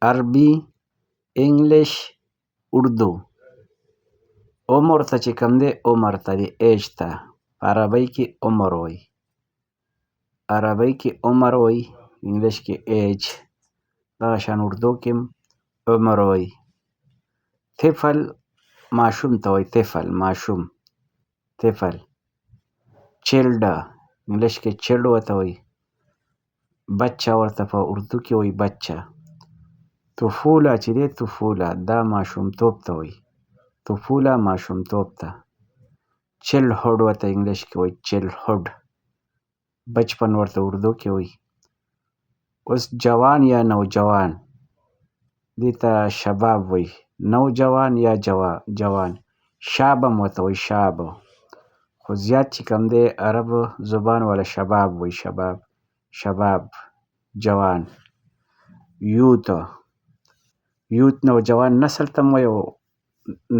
عربي، انګلیش، اردو. عمر ته چې کوم دی عمر ته دی ایج ته په عربۍ کې عمر وایي. عربۍ کې عمر وایي، انګلیش کې ایج، دغه شان اردو کې هم عمر وایي. طفل ماشوم ته وایي، طفل ماشوم، طفل. چیلډ انګلیش کې چیلډ ورته وایي. بچه ورته په اردو کې وایي بچه. طفوله چې دی طفوله دا ماشومتوب ته وایي، طفوله ماشومتوب ته. چیلډهوډ ورته انګلیش کې وایي چیلډهوډ، بچپن ورته اردو کې وایي. اوس جوان یا نوجوان دې ته شباب وایي، نوجوان یا جوان. شاب هم ورته وایي شاب، خو زیات چې کوم دی عربو زبان والا شباب وایي، شباب، شباب، جوان. یوت، یوت نوجوان نسل ته هم وایي او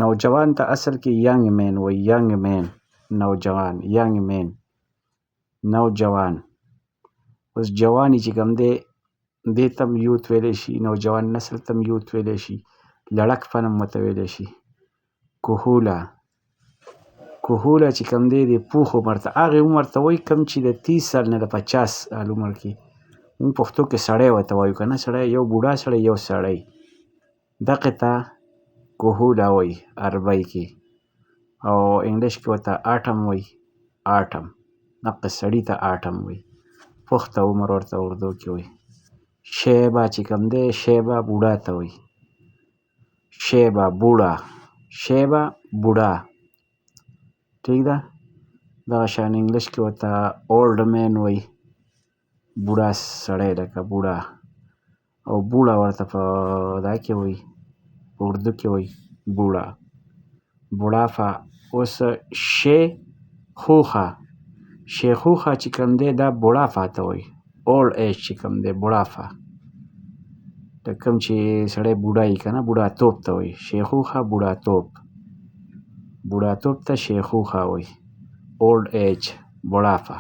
نوجوان ته اصل کې ینګ مین وایي، ینګ مین، نوجوان، ینګ مین، نوجوان. اوس جواني چې کوم دی دې ته هم یوت ویلی شي، نوجوان نسل ته هم یوت ویلی شي، لړک فن هم ورته ویلی شي. کهوله، کهوله چې کوم دی د پوخ عمر ته، هغې عمر ته وایي کوم چې د 30 سال نه د 50 سال عمر کې. موږ پښتو کې سړی ورته وایو که نه، سړی، یو بوډا سړی یو سړی، دغې ته کهوله وایي عربۍ کې. او انګلیش کې ورته آټم وایي، آټم، دغه سړي ته آټم وایي. پوخته عمر ورته اردو کې وایي. شیبه چې کوم دی شیبه بوډا ته وایي، شیبه بوډا، شیبه بوډا، ټیک ده. دغه شان انګلیش کې ورته اولډ مین وایي، بوډا سړی لکه بوډا. او بوډا ورته په دا کې وایي، په اردو کې وایي بوډا، بوډافه. اوس شیخوخه، شیخوخه چې کوم دی دا بوډافه ته وایي، اولډ ایج چې کوم دی بوډافه. د کوم چې سړی بوډا وي که نه، بوډاتوب ته وایي شیخوخه، بوډاتوب، بوډاتوب ته شیخوخه وایي، اولډ ایج، بوډافه.